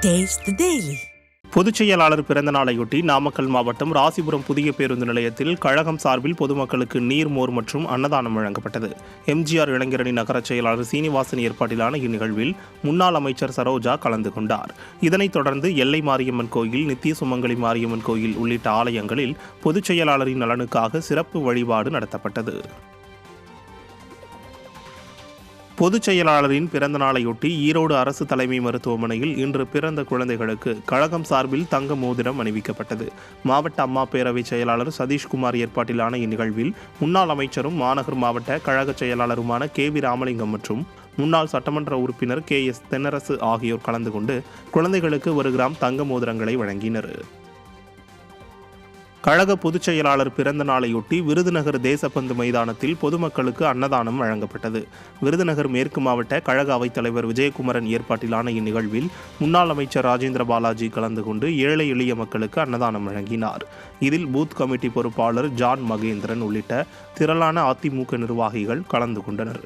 Taste the Daily. பொதுச் செயலாளர் பிறந்த நாளையொட்டி நாமக்கல் மாவட்டம் ராசிபுரம் புதிய பேருந்து நிலையத்தில் கழகம் சார்பில் பொதுமக்களுக்கு நீர், மோர் மற்றும் அன்னதானம் வழங்கப்பட்டது. எம்ஜிஆர் இளைஞரணி நகர செயலாளர் சீனிவாசன் ஏற்பாட்டிலான இந்நிகழ்வில் முன்னாள் அமைச்சர் சரோஜா கலந்து கொண்டார். இதனைத் தொடர்ந்து எல்லை மாரியம்மன் கோயில், நித்திய சுமங்கலி மாரியம்மன் கோயில் உள்ளிட்ட ஆலயங்களில் பொதுச் செயலாளரின் நலனுக்காக சிறப்பு வழிபாடு நடத்தப்பட்டது. பொதுச் செயலாளரின் பிறந்த நாளையொட்டி ஈரோடு அரசு தலைமை மருத்துவமனையில் இன்று பிறந்த குழந்தைகளுக்கு கழகம் சார்பில் தங்க மோதிரம் அணிவிக்கப்பட்டது. மாவட்ட அம்மா பேரவை செயலாளர் சதீஷ்குமார் ஏற்பாட்டிலான இந்நிகழ்வில் முன்னாள் அமைச்சரும் மாநகர் மாவட்ட கழக செயலாளருமான KV ராமலிங்கம் மற்றும் முன்னாள் சட்டமன்ற உறுப்பினர் KS தென்னரசு ஆகியோர் கலந்து கொண்டு குழந்தைகளுக்கு 1 கிராம் தங்க மோதிரங்களை வழங்கினர். கழக பொதுச் செயலாளர் பிறந்த நாளையொட்டி விருதுநகர் தேசப்பந்து மைதானத்தில் பொதுமக்களுக்கு அன்னதானம் வழங்கப்பட்டது. விருதுநகர் மேற்கு மாவட்ட கழக அவைத்தலைவர் விஜயகுமரன் ஏற்பாட்டிலான இந்நிகழ்வில் முன்னாள் அமைச்சர் ராஜேந்திர பாலாஜி கலந்து கொண்டு ஏழை எளிய மக்களுக்கு அன்னதானம் வழங்கினார். இதில் பூத் கமிட்டி பொறுப்பாளர் ஜான் மகேந்திரன் உள்ளிட்ட திரளான அதிமுக நிர்வாகிகள் கலந்து கொண்டனர்.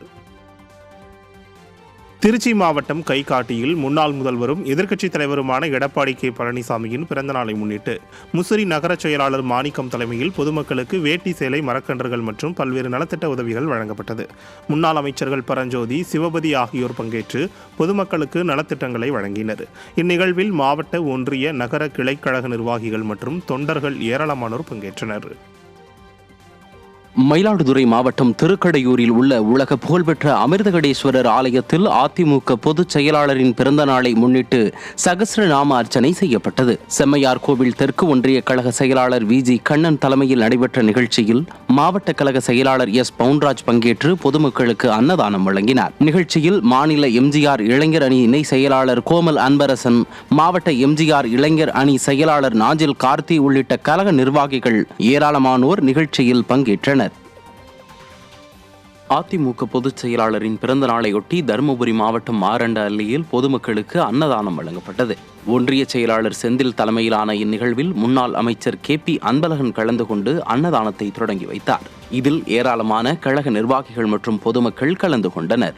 திருச்சி மாவட்டம் கைகாட்டியில் முன்னாள் முதல்வரும் எதிர்க்கட்சித் தலைவருமான எடப்பாடி பழனிசாமியின் பிறந்தநாளை முன்னிட்டு முசிறி நகர செயலாளர் மாணிக்கம் தலைமையில் பொதுமக்களுக்கு வேட்டி, சேலை, மரக்கன்றுகள் மற்றும் பல்வேறு நலத்திட்ட உதவிகள் வழங்கப்பட்டது. முன்னாள் அமைச்சர்கள் பரஞ்சோதி, சிவபதி ஆகியோர் பங்கேற்று பொதுமக்களுக்கு நலத்திட்டங்களை வழங்கினர். இந்நிகழ்வில் மாவட்ட, ஒன்றிய, நகர கிளைக்கழக நிர்வாகிகள் மற்றும் தொண்டர்கள் ஏராளமானோர் பங்கேற்றனர். மயிலாடுதுறை மாவட்டம் திருக்கடையூரில் உள்ள உலக புகழ்பெற்ற அமிர்தகடேஸ்வரர் ஆலயத்தில் அதிமுக பொதுச் செயலாளரின் பிறந்த நாளை முன்னிட்டு சகஸ்ரநாம அர்ச்சனை செய்யப்பட்டது. செம்மையார் கோவில் தெற்கு ஒன்றிய கழக செயலாளர் VG கண்ணன் தலைமையில் நடைபெற்ற நிகழ்ச்சியில் மாவட்ட கழக செயலாளர் S பவுன்ராஜ் பங்கேற்று பொதுமக்களுக்கு அன்னதானம் வழங்கினார். நிகழ்ச்சியில் மாநில எம்ஜிஆர் இளைஞர் அணி இணை செயலாளர் கோமல் அன்பரசன், மாவட்ட எம்ஜிஆர் இளைஞர் அணி செயலாளர் நாஞ்சில் கார்த்தி உள்ளிட்ட கழக நிர்வாகிகள் ஏராளமானோர் நிகழ்ச்சியில் பங்கேற்றனர். அதிமுக பொதுச் செயலாளரின் பிறந்த நாளையொட்டி தருமபுரி மாவட்டம் மாரண்ட அல்லியில் பொதுமக்களுக்கு அன்னதானம் வழங்கப்பட்டது. ஒன்றிய செயலாளர் செந்தில் தலைமையிலான இந்நிகழ்வில் முன்னாள் அமைச்சர் KP அன்பழகன் கலந்து கொண்டு அன்னதானத்தை தொடங்கி வைத்தார். இதில் ஏராளமான கழக நிர்வாகிகள் மற்றும் பொதுமக்கள் கலந்து கொண்டனர்.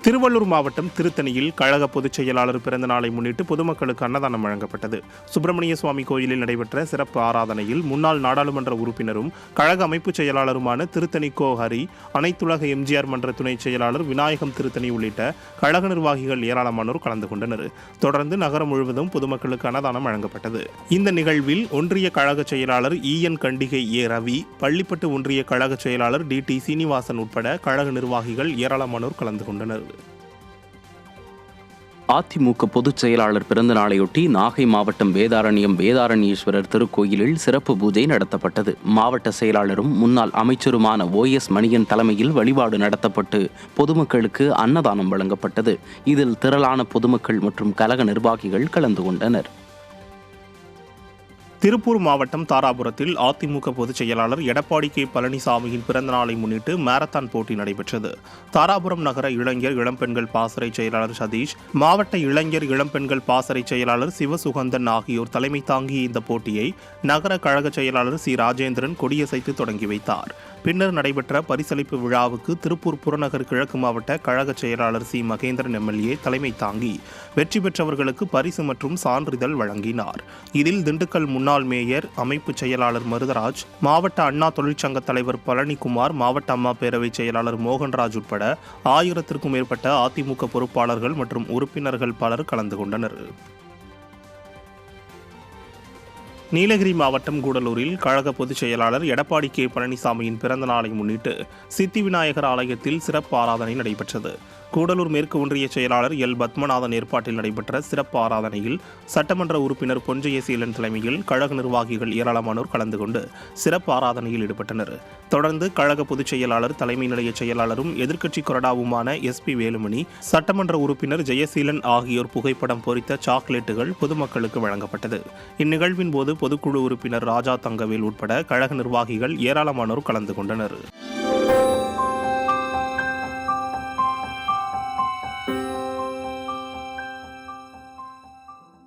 திருவள்ளூர் மாவட்டம் திருத்தணியில் கழக பொதுச் செயலாளர் பிறந்த நாளை முன்னிட்டு பொதுமக்களுக்கு அன்னதானம் வழங்கப்பட்டது. சுப்பிரமணிய சுவாமி கோயிலில் நடைபெற்ற சிறப்பு ஆராதனையில் முன்னாள் நாடாளுமன்ற உறுப்பினரும் கழக அமைப்பு செயலாளருமான திருத்தணி கோ ஹரி, அனைத்துலக எம்ஜிஆர் மன்ற துணை செயலாளர் விநாயகம் திருத்தணி உள்ளிட்ட கழக நிர்வாகிகள் ஏராளமானோர் கலந்து கொண்டனர். தொடர்ந்து நகரம் முழுவதும் பொதுமக்களுக்கு அன்னதானம் வழங்கப்பட்டது. இந்த நிகழ்வில் ஒன்றிய கழக செயலாளர் EN கண்டிகை A ரவி, பள்ளிப்பட்டு ஒன்றிய கழக செயலாளர் DT சீனிவாசன் உட்பட கழக நிர்வாகிகள் ஏராளமானோர் கலந்து கொண்டனர். அதிமுக பொதுச் செயலாளர் பிறந்த நாளையொட்டி நாகை மாவட்டம் வேதாரண்யேஸ்வரர் திருக்கோயிலில் சிறப்பு பூஜை நடத்தப்பட்டது. மாவட்ட செயலாளரும் முன்னாள் அமைச்சருமான OS மணியன் தலைமையில் வழிபாடு நடத்தப்பட்டு பொதுமக்களுக்கு அன்னதானம் வழங்கப்பட்டது. இதில் திரளான பொதுமக்கள் மற்றும் கழக நிர்வாகிகள் கலந்து கொண்டனர். திருப்பூர் மாவட்டம் தாராபுரத்தில் அதிமுக பொதுச் செயலாளர் எடப்பாடி பழனிசாமியின் பிறந்த நாளை முன்னிட்டு மாரத்தான் போட்டி நடைபெற்றது. தாராபுரம் நகர இளைஞர் இளம்பெண்கள் பாசறை செயலாளர் சதீஷ், மாவட்ட இளைஞர் இளம்பெண்கள் பாசறை செயலாளர் சிவசுகந்தன் ஆகியோர் தலைமை தாங்கிய இந்த போட்டியை நகர கழக செயலாளர் C ராஜேந்திரன் கொடியசைத்து தொடங்கி வைத்தார். பின்னர் நடைபெற்ற பரிசளிப்பு விழாவுக்கு திருப்பூர் புறநகர் கிழக்கு மாவட்ட கழக செயலாளர் C மகேந்திரன் MLA தலைமை தாங்கி வெற்றி பெற்றவர்களுக்கு பரிசு மற்றும் சான்றிதழ் வழங்கினார். இதில் திண்டுக்கல் முன்னாள் மேயர், அமைப்பு செயலாளர் மருதராஜ், மாவட்ட அண்ணா தொழிற்சங்க தலைவர் பழனிக்குமார், மாவட்ட அம்மா பேரவை செயலாளர் மோகன்ராஜ் உட்பட 1000க்கும் மேற்பட்ட அதிமுக பொறுப்பாளர்கள் மற்றும் உறுப்பினர்கள் பலர் கலந்து கொண்டனர். நீலகிரி மாவட்டம் கூடலூரில் கழக பொதுச் செயலாளர் எடப்பாடி பழனிசாமியின் பிறந்த நாளை முன்னிட்டு சித்தி விநாயகர் ஆலயத்தில் சிறப்பு ஆராதனை நடைபெற்றது. கூடலூர் மேற்கு ஒன்றிய செயலாளர் L பத்மநாதன் ஏற்பாட்டில் நடைபெற்ற சிறப்பு ஆராதனையில் சட்டமன்ற உறுப்பினர் பொன்ஜயசீலன் தலைமையில் கழக நிர்வாகிகள் ஏராளமானோர் கலந்து கொண்டு சிறப்பு ஆராதனையில் ஈடுபட்டனர். தொடர்ந்து கழக பொதுச் செயலாளர், தலைமை நிலைய செயலாளரும் எதிர்க்கட்சி கொறடாவுமான SP வேலுமணி, சட்டமன்ற உறுப்பினர் ஜெயசீலன் ஆகியோர் புகைப்படம் பொறித்த சாக்லேட்டுகள் பொதுமக்களுக்கு வழங்கப்பட்டது. இந்நிகழ்வின் போது பொதுக்குழு உறுப்பினர் ராஜா தங்கவேல் உட்பட கழக நிர்வாகிகள் ஏராளமானோர் கலந்து கொண்டனர்.